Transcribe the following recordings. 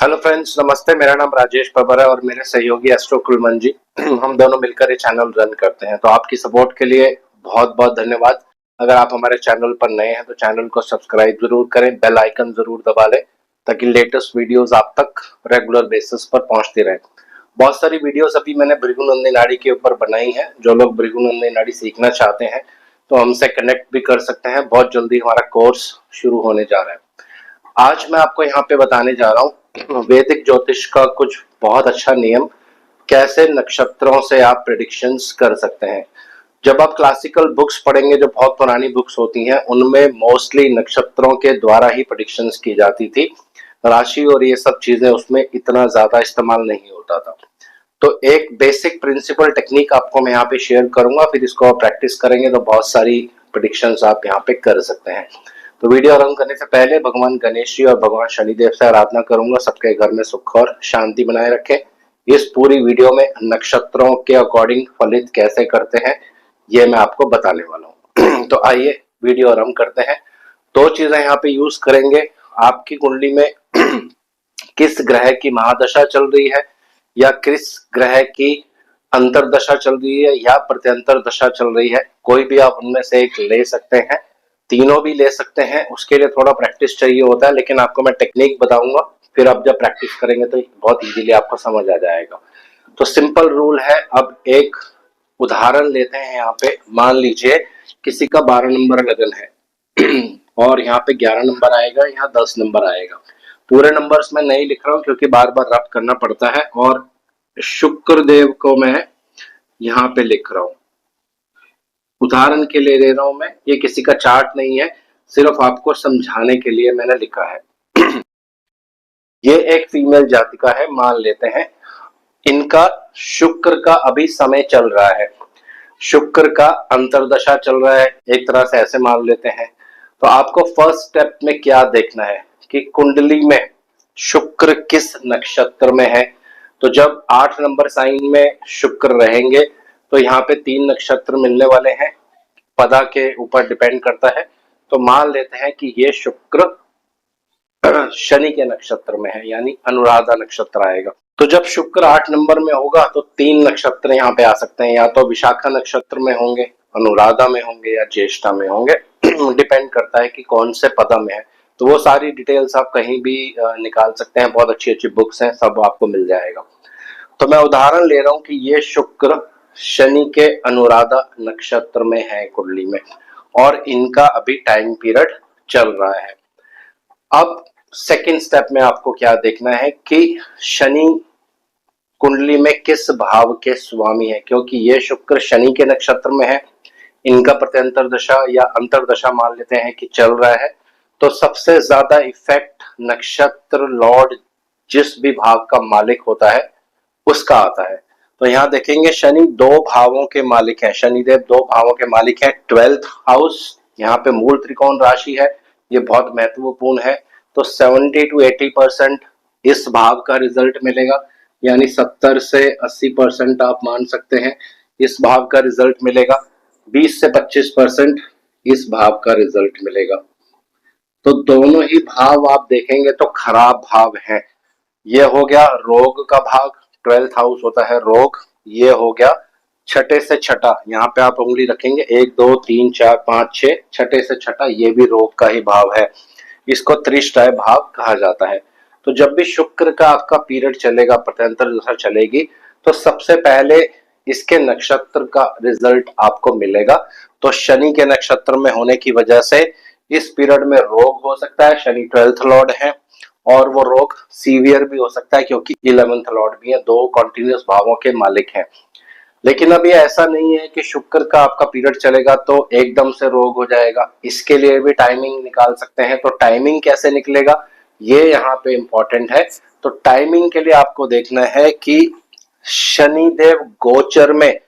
Hello friends, नमस्ते। मेरा नाम राजेश पबर है और मेरे सहयोगी एस्ट्रो कुलमन जी हम दोनों मिलकर ये चैनल रन करते हैं। तो आपकी सपोर्ट के लिए बहुत बहुत धन्यवाद। अगर आप हमारे चैनल पर नए हैं तो चैनल को सब्सक्राइब जरूर करें, बेल आइकन जरूर दबा लें ताकि लेटेस्ट वीडियोस आप तक रेगुलर बेसिस पर पहुंचती रहे। बहुत सारी वीडियोस अभी मैंने भृगुनंदी नाड़ी के ऊपर बनाई है। जो लोग भृगुनंदी नाड़ी सीखना चाहते हैं तो हमसे कनेक्ट भी कर सकते हैं। बहुत जल्दी हमारा कोर्स शुरू होने जा रहा है। आज मैं आपको यहाँ पे बताने जा रहा हूँ वैदिक ज्योतिष का कुछ बहुत अच्छा नियम, कैसे नक्षत्रों से आप प्रेडिक्शंस कर सकते हैं। जब आप क्लासिकल बुक्स पढ़ेंगे, जो बहुत पुरानी बुक्स होती हैं, उनमें मोस्टली नक्षत्रों के द्वारा ही प्रेडिक्शंस की जाती थी। राशि और ये सब चीजें उसमें इतना ज्यादा इस्तेमाल नहीं होता था। तो एक बेसिक प्रिंसिपल टेक्निक आपको मैं यहाँ पे शेयर करूंगा, फिर इसको आप प्रैक्टिस करेंगे तो बहुत सारी प्रेडिक्शंस आप यहाँ पे कर सकते हैं। तो वीडियो आरंभ करने से पहले भगवान गणेश जी और भगवान शनिदेव से आराधना करूंगा सबके घर में सुख और शांति बनाए रखें। इस पूरी वीडियो में नक्षत्रों के अकॉर्डिंग फलित कैसे करते हैं ये मैं आपको बताने वाला हूँ तो आइए वीडियो आरंभ करते हैं। दो चीजें यहाँ पे यूज करेंगे। आपकी कुंडली में किस ग्रह की महादशा चल रही है या किस ग्रह की अंतरदशा चल रही है या प्रत्यंतर दशा चल रही है, कोई भी आप उनमें से एक ले सकते हैं, तीनों भी ले सकते हैं। उसके लिए थोड़ा प्रैक्टिस चाहिए होता है, लेकिन आपको मैं टेक्निक बताऊंगा, फिर आप जब प्रैक्टिस करेंगे तो बहुत इजीली आपको समझ आ जाएगा। तो सिंपल रूल है। अब एक उदाहरण लेते हैं। यहाँ पे मान लीजिए किसी का 12 नंबर लगन है और यहाँ पे 11 नंबर आएगा, यहाँ 10 नंबर आएगा। पूरे नंबर्स मैं नहीं लिख रहा हूँ क्योंकि बार बार रब करना पड़ता है, और शुक्र देव को मैं यहाँ पे लिख रहा हूँ, उदाहरण के लिए ले रहा हूं मैं। ये किसी का चार्ट नहीं है, सिर्फ आपको समझाने के लिए मैंने लिखा है ये एक फीमेल जाति का है, मान लेते हैं। इनका शुक्र का अभी समय चल रहा है, शुक्र का अंतरदशा चल रहा है, एक तरह से ऐसे मान लेते हैं। तो आपको फर्स्ट स्टेप में क्या देखना है कि कुंडली में शुक्र किस नक्षत्र में है। तो जब 8 नंबर साइन में शुक्र रहेंगे तो यहाँ पे 3 नक्षत्र मिलने वाले हैं, पदा के ऊपर डिपेंड करता है। तो मान लेते हैं कि ये शुक्र शनि के नक्षत्र में है, यानी अनुराधा नक्षत्र आएगा। तो जब शुक्र 8 नंबर में होगा तो 3 नक्षत्र यहाँ पे आ सकते हैं, या तो विशाखा नक्षत्र में होंगे, अनुराधा में होंगे या ज्येष्ठा में होंगे डिपेंड करता है कि कौन से पदा में है। तो वो सारी डिटेल्स आप कहीं भी निकाल सकते हैं, बहुत अच्छी अच्छी बुक्स हैं, सब आपको मिल जाएगा। तो मैं उदाहरण ले रहा हूं कि ये शुक्र शनि के अनुराधा नक्षत्र में है कुंडली में, और इनका अभी टाइम पीरियड चल रहा है। अब सेकंड स्टेप में आपको क्या देखना है कि शनि कुंडली में किस भाव के स्वामी है, क्योंकि ये शुक्र शनि के नक्षत्र में है, इनका प्रत्यंतर दशा या अंतरदशा मान लेते हैं कि चल रहा है। तो सबसे ज्यादा इफेक्ट नक्षत्र लॉर्ड जिस भी भाव का मालिक होता है उसका आता है। तो यहाँ देखेंगे शनि 2 भावों के मालिक हैं, शनिदेव 2 भावों के मालिक हैं। 12th हाउस यहाँ पे मूल त्रिकोण राशि है, ये बहुत महत्वपूर्ण है। तो 70 to 80% इस भाव का रिजल्ट मिलेगा, यानी 70 से 80% आप मान सकते हैं इस भाव का रिजल्ट मिलेगा। 20 से 25% इस भाव का रिजल्ट मिलेगा। तो दोनों ही भाव आप देखेंगे तो खराब भाव है। ये हो गया रोग का भाग, 12th हाउस होता है रोग। ये हो गया छठे से छठा, यहाँ पे आप उंगली रखेंगे 1 2 3 4 5 6, छठे से छठा ये भी रोग का ही भाव है। इसको त्रिष्टाय भाव कहा जाता है। तो जब भी शुक्र का आपका पीरियड चलेगा, प्रत्यंतर दशा चलेगी, तो सबसे पहले इसके नक्षत्र का रिजल्ट आपको मिलेगा। तो शनि के नक्षत्र में होने की वजह से इस पीरियड में रोग हो सकता है। शनि 12th लॉर्ड है और वो रोग सीवियर भी हो सकता है क्योंकि 11th लॉर्ड भी है, 2 कॉन्टिन्यूस भावों के मालिक हैं। लेकिन अब ये ऐसा नहीं है कि शुक्र का आपका पीरियड चलेगा तो एकदम से रोग हो जाएगा, इसके लिए भी टाइमिंग निकाल सकते हैं। तो टाइमिंग कैसे निकलेगा ये यहाँ पे इंपॉर्टेंट है। तो टाइमिंग के लिए आपको देखना है कि शनिदेव गोचर में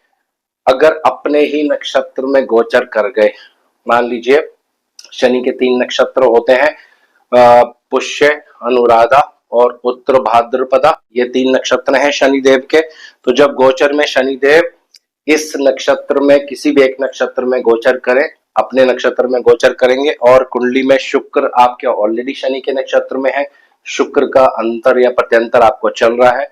अगर अपने ही नक्षत्र में गोचर कर गए, मान लीजिए शनि के 3 नक्षत्र होते हैं, पुष्य, अनुराधा और उत्तर भाद्रपदा, ये 3 नक्षत्र हैं शनिदेव के। तो जब गोचर में शनिदेव इस नक्षत्र में किसी भी एक नक्षत्र में गोचर करें, अपने नक्षत्र में गोचर करेंगे, और कुंडली में शुक्र आपके ऑलरेडी शनि के नक्षत्र में है, शुक्र का अंतर या प्रत्यंतर आपको चल रहा है,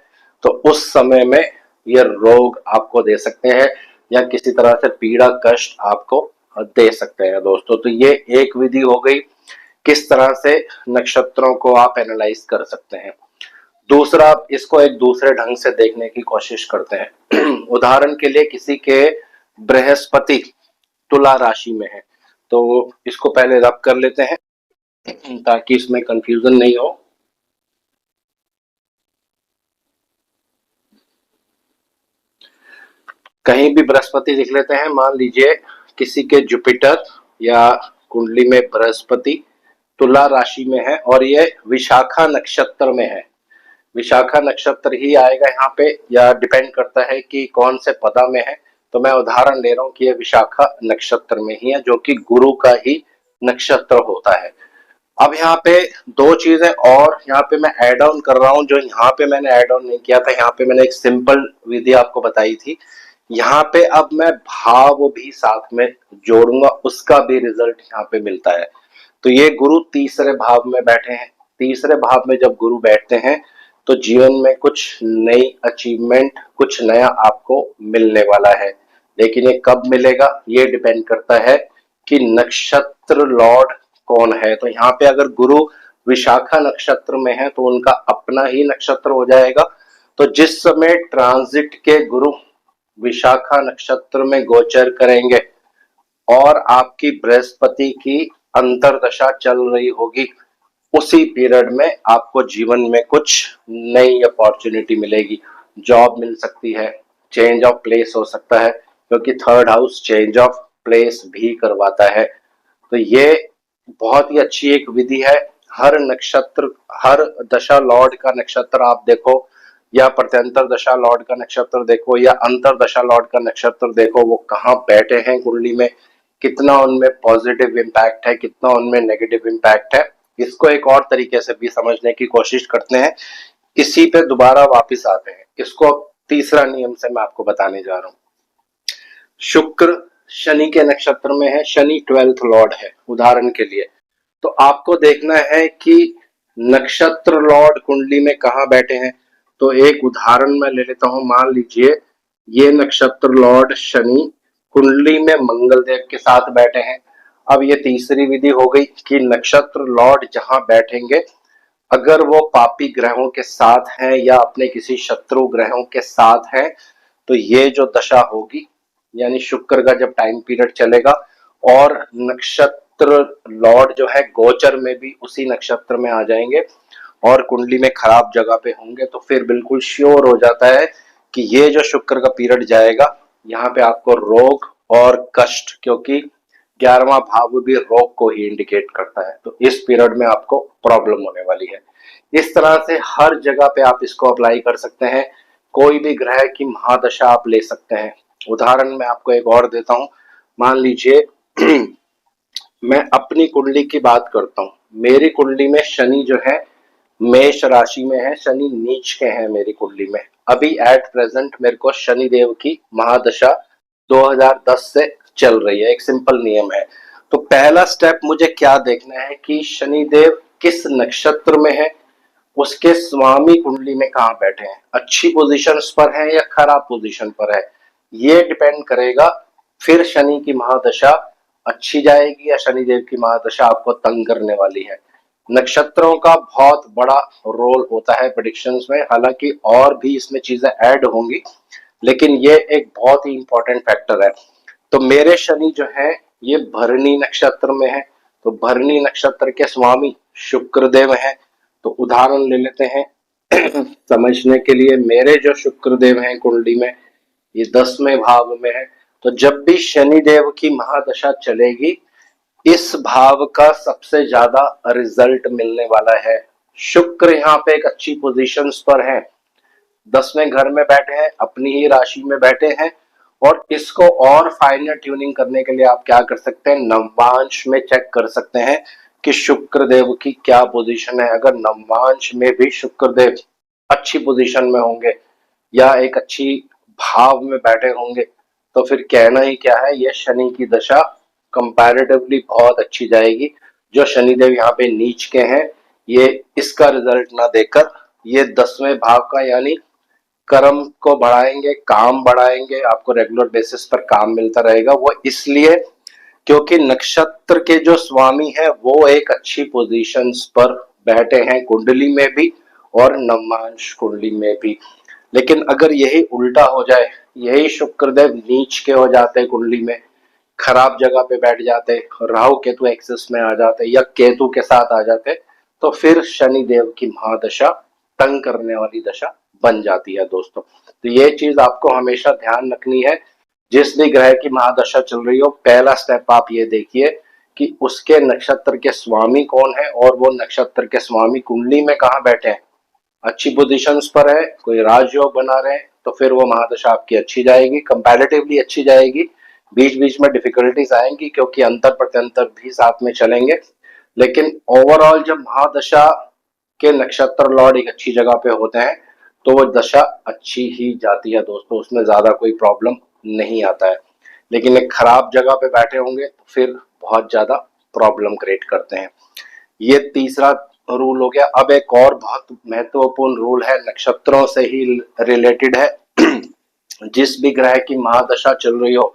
तो उस समय में ये रोग आपको दे सकते हैं या किसी तरह से पीड़ा कष्ट आपको दे सकते हैं दोस्तों। तो ये एक विधि हो गई किस तरह से नक्षत्रों को आप एनालाइज कर सकते हैं। दूसरा, आप इसको एक दूसरे ढंग से देखने की कोशिश करते हैं। उदाहरण के लिए किसी के बृहस्पति तुला राशि में है, तो इसको पहले रब कर लेते हैं ताकि इसमें कंफ्यूजन नहीं हो। कहीं भी बृहस्पति लिख लेते हैं। मान लीजिए किसी के जुपिटर या कुंडली में बृहस्पति तुला राशि में है और ये विशाखा नक्षत्र में है। विशाखा नक्षत्र ही आएगा यहाँ पे या डिपेंड करता है कि कौन से पदा में है। तो मैं उदाहरण ले रहा हूँ कि ये विशाखा नक्षत्र में ही है जो कि गुरु का ही नक्षत्र होता है। अब यहाँ पे दो चीजें और यहाँ पे मैं ऐड ऑन कर रहा हूँ, जो यहाँ पे मैंने ऐड ऑन नहीं किया था। यहाँ पे मैंने एक सिंपल विधि आपको बताई थी, यहाँ पे अब मैं भाव भी साथ में जोड़ूंगा, उसका भी रिजल्ट यहाँ पे मिलता है। तो ये गुरु तीसरे भाव में बैठे हैं। तीसरे भाव में जब गुरु बैठते हैं तो जीवन में कुछ नई अचीवमेंट, कुछ नया आपको मिलने वाला है। लेकिन ये कब मिलेगा, ये डिपेंड करता है कि नक्षत्र लॉर्ड कौन है। तो यहाँ पे अगर गुरु विशाखा नक्षत्र में है तो उनका अपना ही नक्षत्र हो जाएगा। तो जिस समय ट्रांजिट के गुरु विशाखा नक्षत्र में गोचर करेंगे और आपकी बृहस्पति की अंतरदशा चल रही होगी, उसी पीरियड में आपको जीवन में कुछ नई अपॉर्चुनिटी मिलेगी। जॉब मिल सकती है, चेंज ऑफ प्लेस हो सकता है, क्योंकि third house change of place भी करवाता है। तो ये बहुत ही अच्छी एक विधि है। हर नक्षत्र, हर दशा लॉर्ड का नक्षत्र आप देखो या प्रत्यंतर दशा लॉर्ड का नक्षत्र देखो या अंतर दशा लॉर्ड का नक्षत्र देखो, वो कहाँ बैठे हैं कुंडली में, कितना उनमें पॉजिटिव इम्पैक्ट है, कितना उनमें नेगेटिव इम्पैक्ट है। इसको एक और तरीके से भी समझने की कोशिश करते हैं, इसी पे दोबारा वापस आते हैं। इसको तीसरा नियम से मैं आपको बताने जा रहा हूँ। शुक्र शनि के नक्षत्र में है, शनि 12th लॉर्ड है उदाहरण के लिए। तो आपको देखना है कि नक्षत्र लॉर्ड कुंडली में कहाँ बैठे हैं। तो एक उदाहरण मैं ले लेता हूं। मान लीजिए ये नक्षत्र लॉर्ड शनि कुंडली में मंगल देव के साथ बैठे हैं। अब ये तीसरी विधि हो गई कि नक्षत्र लॉर्ड जहां बैठेंगे, अगर वो पापी ग्रहों के साथ हैं या अपने किसी शत्रु ग्रहों के साथ हैं, तो ये जो दशा होगी, यानी शुक्र का जब टाइम पीरियड चलेगा और नक्षत्र लॉर्ड जो है गोचर में भी उसी नक्षत्र में आ जाएंगे और कुंडली में खराब जगह पे होंगे, तो फिर बिल्कुल श्योर हो जाता है कि ये जो शुक्र का पीरियड जाएगा, यहाँ पे आपको रोग और कष्ट, क्योंकि 11वां भाव भी रोग को ही इंडिकेट करता है, तो इस पीरियड में आपको प्रॉब्लम होने वाली है। इस तरह से हर जगह पे आप इसको अप्लाई कर सकते हैं। कोई भी ग्रह की महादशा आप ले सकते हैं। उदाहरण मैं आपको एक और देता हूं। मान लीजिए मैं अपनी कुंडली की बात करता हूँ। मेरी कुंडली में शनि जो है मेष राशि में है, शनि नीच के हैं मेरी कुंडली में। अभी एट प्रेजेंट मेरे को शनि देव की महादशा 2010 से चल रही है। एक सिंपल नियम है। तो पहला स्टेप मुझे क्या देखना है कि शनि देव किस नक्षत्र में है, उसके स्वामी कुंडली में कहाँ बैठे हैं, अच्छी पोजीशन पर है या खराब पोजीशन पर है, ये डिपेंड करेगा। फिर शनि की महादशा अच्छी जाएगी या शनिदेव की महादशा आपको तंग करने वाली है। नक्षत्रों का बहुत बड़ा रोल होता है प्रेडिक्शंस में, हालांकि और भी इसमें चीजें ऐड होंगी, लेकिन ये एक बहुत ही इंपॉर्टेंट फैक्टर है। तो मेरे शनि जो है ये भरणी नक्षत्र में है, तो भरणी नक्षत्र के स्वामी शुक्रदेव है। तो उदाहरण ले लेते हैं समझने के लिए। मेरे जो शुक्रदेव हैं कुंडली में ये 10वें भाव में है। तो जब भी शनि देव की महादशा चलेगी, इस भाव का सबसे ज्यादा रिजल्ट मिलने वाला है। शुक्र यहाँ पे एक अच्छी पोजीशन पर है, 10वें घर में बैठे हैं, अपनी ही राशि में बैठे हैं। और इसको और फाइनल ट्यूनिंग करने के लिए आप क्या कर सकते हैं, नवमांश में चेक कर सकते हैं कि शुक्र देव की क्या पोजीशन है। अगर नवमांश में भी शुक्र देव अच्छी पोजीशन में होंगे या एक अच्छी भाव में बैठे होंगे, तो फिर कहना ही क्या है, ये शनि की दशा कंपैरेटिवली बहुत अच्छी जाएगी। जो शनिदेव यहाँ पे नीच के हैं, ये इसका रिजल्ट ना देकर ये 10वें भाव का यानी कर्म को बढ़ाएंगे, काम बढ़ाएंगे, आपको रेगुलर बेसिस पर काम मिलता रहेगा। वो इसलिए क्योंकि नक्षत्र के जो स्वामी है वो एक अच्छी पोजीशंस पर बैठे हैं कुंडली में भी और नवमांश कुंडली में भी। लेकिन अगर यही उल्टा हो जाए, यही शुक्रदेव नीच के हो जाते कुंडली में, खराब जगह पे बैठ जाते, राहु केतु एक्सिस में आ जाते या केतु के साथ आ जाते, तो फिर शनि देव की महादशा तंग करने वाली दशा बन जाती है दोस्तों। तो ये चीज आपको हमेशा ध्यान रखनी है। जिस भी ग्रह की महादशा चल रही हो, पहला स्टेप आप ये देखिए कि उसके नक्षत्र के स्वामी कौन है और वो नक्षत्र के स्वामी कुंडली में कहाँ बैठे हैं। अच्छी पोजीशंस पर है, कोई राजयोग बना रहे हैं, तो फिर वो महादशा आपकी अच्छी जाएगी, कंपैरेटिवली अच्छी जाएगी। बीच बीच में डिफिकल्टीज आएंगी क्योंकि अंतर प्रत्यंतर भी साथ में चलेंगे, लेकिन ओवरऑल जब महादशा के नक्षत्र लॉर्ड एक अच्छी जगह पे होते हैं तो वो दशा अच्छी ही जाती है दोस्तों, उसमें ज्यादा कोई प्रॉब्लम नहीं आता है। लेकिन एक खराब जगह पे बैठे होंगे तो फिर बहुत ज्यादा प्रॉब्लम क्रिएट करते हैं। ये तीसरा रूल हो गया। अब एक और बहुत महत्वपूर्ण रूल है, नक्षत्रों से ही रिलेटेड है। जिस भी ग्रह की महादशा चल रही हो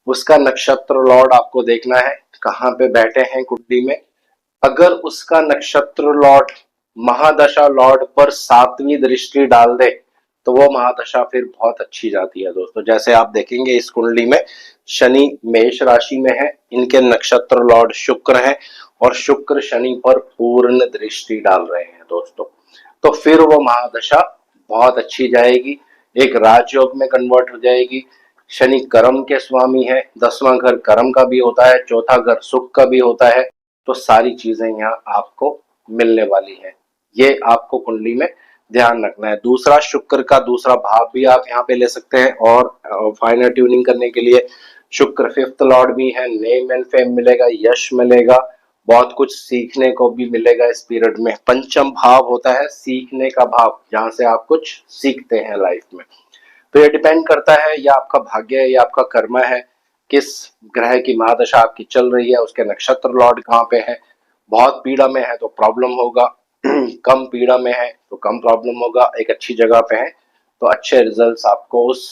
उसका नक्षत्र लॉर्ड आपको देखना है कहाँ पे बैठे हैं कुंडली में। अगर उसका नक्षत्र लॉर्ड महादशा लॉर्ड पर 7वीं दृष्टि डाल दे तो वो महादशा फिर बहुत अच्छी जाती है दोस्तों। जैसे आप देखेंगे इस कुंडली में शनि मेष राशि में है, इनके नक्षत्र लॉर्ड शुक्र है और शुक्र शनि पर पूर्ण दृष्टि डाल रहे हैं दोस्तों, तो फिर वो महादशा बहुत अच्छी जाएगी, एक राजयोग में कन्वर्ट हो जाएगी। शनि कर्म के स्वामी है, 10वां घर कर्म का भी होता है, चौथा घर सुख का भी होता है, तो सारी चीजें यहाँ आपको मिलने वाली है। ये आपको कुंडली में ध्यान रखना है। दूसरा, शुक्र का दूसरा भाव भी आप यहाँ पे ले सकते हैं और फाइनल ट्यूनिंग करने के लिए शुक्र 5th लॉर्ड भी है, नेम एंड फेम मिलेगा, यश मिलेगा, बहुत कुछ सीखने को भी मिलेगा इस पीरियड में। पंचम भाव होता है सीखने का भाव, जहां से आप कुछ सीखते हैं लाइफ में। तो ये डिपेंड करता है, या आपका भाग्य है या आपका कर्म है, किस ग्रह की महादशा आपकी चल रही है, उसके नक्षत्र लॉर्ड कहाँ पे है। बहुत पीड़ा में है तो प्रॉब्लम होगा, कम पीड़ा में है तो कम प्रॉब्लम होगा, एक अच्छी जगह पे है तो अच्छे रिजल्ट्स आपको उस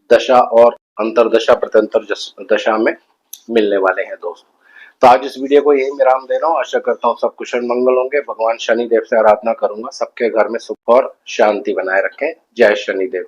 दशा और अंतरदशा प्रत्यंतर दशा में मिलने वाले हैं दोस्तों। तो आज इस वीडियो को यही विराम दे रहा हूँ। आशा करता हूँ सब कुशल मंगल होंगे। भगवान शनि देव से आराधना करूंगा सबके घर में सुख और शांति बनाए रखें। जय शनि देव।